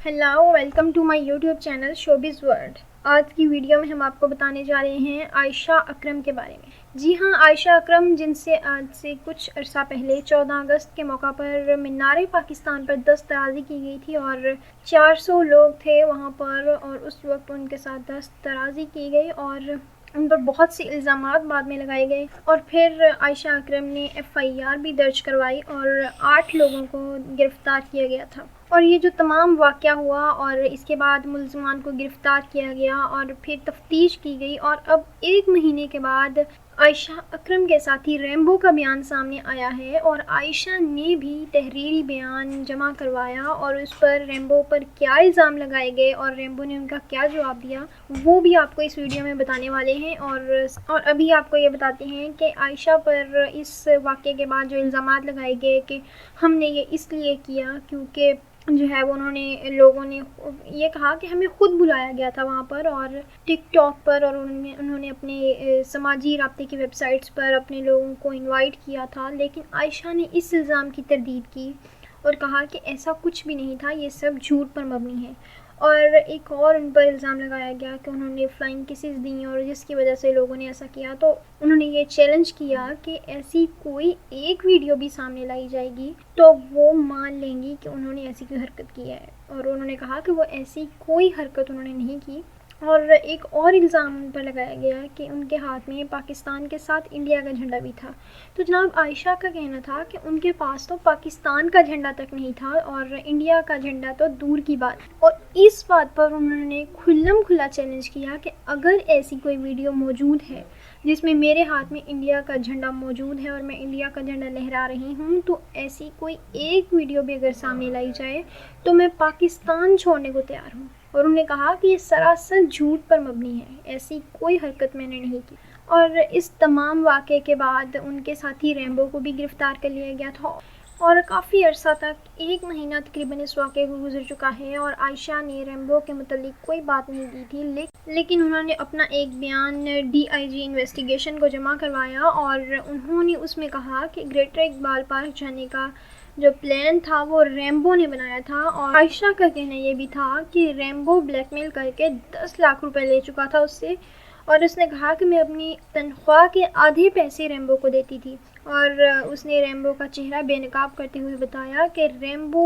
Hello welcome to my YouTube channel showbiz world. आज की video में हम आपको बताने जा रहे हैं आयशा अकरम के बारे में। जी हाँ, आयशा अकरम जिनसे आज से कुछ अरसा पहले 14 अगस्त के मौका पर मीनार पाकिस्तान पर दस्तराजी की गई थी और 400 लोग थे वहाँ पर और उस वक्त उनके साथ दस्तराजी की गई और उन पर बहुत से इल्ज़ामात बाद में लगाए गए और फिर आयशा अकरम ने FIR भी दर्ज करवाई और 8 लोगों को गिरफ़्तार किया गया था। और ये जो तमाम वाक़या हुआ और इसके बाद मुल्ज़मान को गिरफ़्तार किया गया और फिर तफ्तीश की गई और अब 1 महीने के बाद आयशा अकरम के साथी रेम्बो का बयान सामने आया है और आयशा ने भी तहरीरी बयान जमा करवाया और उस पर रेम्बो पर क्या इल्ज़ाम लगाए गए और रेम्बो ने उनका क्या जवाब दिया वो भी आपको इस वीडियो में बताने वाले हैं। और अभी आपको ये बताते हैं कि आयशा पर इस वाक़े के बाद जो इल्ज़ामात लगाए गए कि हमने ये इसलिए किया क्योंकि जो है वो लोगों ने ये कहा कि हमें ख़ुद बुलाया गया था वहाँ पर और टिकटॉक पर और उन्होंने अपने समाजी राब्ते की वेबसाइट्स पर अपने लोगों को इनवाइट किया था, लेकिन आयशा ने इस इल्ज़ाम की तरदीद की और कहा कि ऐसा कुछ भी नहीं था, ये सब झूठ पर मबनी है। और एक और उन पर इल्ज़ाम लगाया गया कि उन्होंने फ्लाइंग किसेस दी और जिसकी वजह से लोगों ने ऐसा किया। तो उन्होंने ये चैलेंज किया कि ऐसी कोई एक वीडियो भी सामने लाई जाएगी तो वो मान लेंगी कि उन्होंने ऐसी कोई हरकत की है और उन्होंने कहा कि वो ऐसी कोई हरकत उन्होंने नहीं की। और एक और इल्ज़ाम उन पर लगाया गया कि उनके हाथ में पाकिस्तान के साथ इंडिया का झंडा भी था। तो जनाब आयशा का कहना था कि उनके पास तो पाकिस्तान का झंडा तक नहीं था और इंडिया का झंडा तो दूर की बात। और इस बात पर उन्होंने खुल्लम खुल्ला चैलेंज किया कि अगर ऐसी कोई वीडियो मौजूद है जिसमें मेरे हाथ में इंडिया का झंडा मौजूद है और मैं इंडिया का झंडा लहरा रही हूँ, तो ऐसी कोई एक वीडियो भी अगर सामने लाई जाए तो मैं पाकिस्तान छोड़ने को तैयार हूँ। और उन्होंने कहा कि ये सरासर झूठ पर मबनी है, ऐसी कोई हरकत मैंने नहीं की। और इस तमाम वाक़े के बाद उनके साथी रेम्बो को भी गिरफ़्तार कर लिया गया था और काफ़ी अरसा तक 1 महीना तकरीबन इस वाक़े को गुजर चुका है और आयशा ने रेम्बो के मुतल्लिक़ कोई बात नहीं की थी, लेकिन उन्होंने अपना एक बयान DIG इन्वेस्टिगेशन को जमा करवाया और उन्होंने उसमें कहा कि ग्रेटर इकबाल पार्क जाने का जो प्लान था वो रेम्बो ने बनाया था। और आयशा का कहना ये भी था कि रेम्बो ब्लैकमेल करके 10 लाख रुपए ले चुका था उससे और उसने कहा कि मैं अपनी तनख्वाह के आधे पैसे रेम्बो को देती थी। और उसने रेम्बो का चेहरा बेनकाब करते हुए बताया कि रेम्बो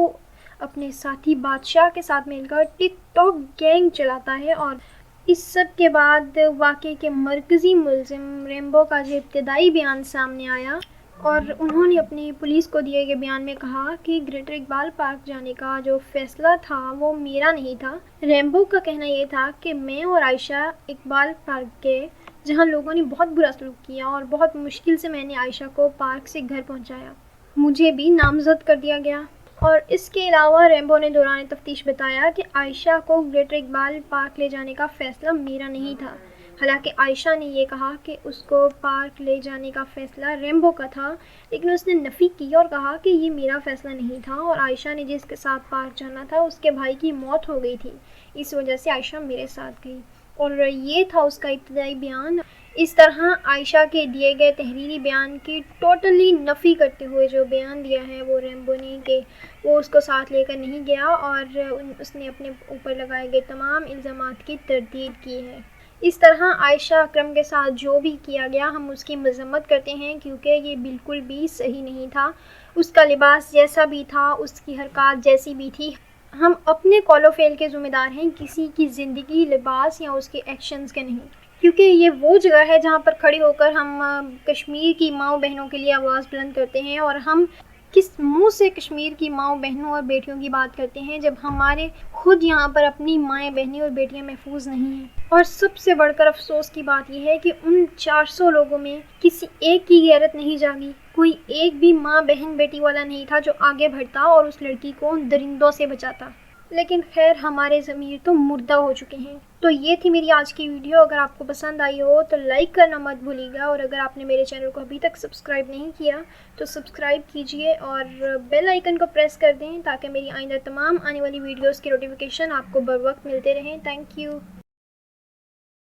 अपने साथी बादशाह के साथ मिलकर टिकटॉक गैंग चलाता है। और इस सब के बाद वाक़े के मरकज़ी मुल्ज़िम रेम्बो का जो इब्तदाई बयान सामने आया और उन्होंने अपनी पुलिस को दिए गए बयान में कहा कि ग्रेटर इकबाल पार्क जाने का जो फ़ैसला था वो मेरा नहीं था। रेम्बो का कहना ये था कि मैं और आयशा इकबाल पार्क गए जहाँ लोगों ने बहुत बुरा सलूक किया और बहुत मुश्किल से मैंने आयशा को पार्क से घर पहुँचाया, मुझे भी नामज़द कर दिया गया। और इसके अलावा रेम्बो ने दौरान तफ्तीश बताया कि आयशा को ग्रेटर इकबाल पार्क ले जाने का फ़ैसला मेरा नहीं था। हालांकि आयशा ने ये कहा कि उसको पार्क ले जाने का फ़ैसला रेम्बो का था, लेकिन उसने नफ़ी की और कहा कि ये मेरा फ़ैसला नहीं था और आयशा ने जिसके साथ पार्क जाना था उसके भाई की मौत हो गई थी, इस वजह से आयशा मेरे साथ गई। और ये था उसका इब्तदाई बयान। इस तरह आयशा के दिए गए तहरीरी बयान की टोटली नफ़ी करते हुए जो बयान दिया है वो रेम्बो ने कि वो उसको साथ लेकर नहीं गया और उसने अपने ऊपर लगाए गए तमाम इल्ज़ामात की तरदीद की है। इस तरह आयशा अकरम के साथ जो भी किया गया हम उसकी मज़म्मत करते हैं क्योंकि ये बिल्कुल भी सही नहीं था। उसका लिबास जैसा भी था, उसकी हरकत जैसी भी थी, हम अपने कौलो फ़ेल के ज़िम्मेदार हैं, किसी की ज़िंदगी, लिबास या उसके एक्शंस के नहीं। क्योंकि ये वो जगह है जहाँ पर खड़े होकर हम कश्मीर की माँओं बहनों के लिए आवाज़ बुलंद करते हैं और हम किस मुंह से कश्मीर की माँओं बहनों और बेटियों की बात करते हैं जब हमारे खुद यहाँ पर अपनी माएँ बहनें और बेटियाँ महफूज नहीं हैं। और सबसे बढ़कर अफसोस की बात यह है कि उन 400 लोगों में किसी एक की गैरत नहीं जागी, कोई एक भी माँ बहन बेटी वाला नहीं था जो आगे बढ़ता और उस लड़की को दरिंदों से बचाता। लेकिन खैर हमारे ज़मीर तो मुर्दा हो चुके हैं। तो ये थी मेरी आज की वीडियो। अगर आपको पसंद आई हो तो लाइक करना मत भूलिएगा और अगर आपने मेरे चैनल को अभी तक सब्सक्राइब नहीं किया तो सब्सक्राइब कीजिए और बेल आइकन को प्रेस कर दें ताकि मेरी आइंदा तमाम आने वाली वीडियोस की नोटिफिकेशन आपको बर वक्त मिलते रहें। Thank you.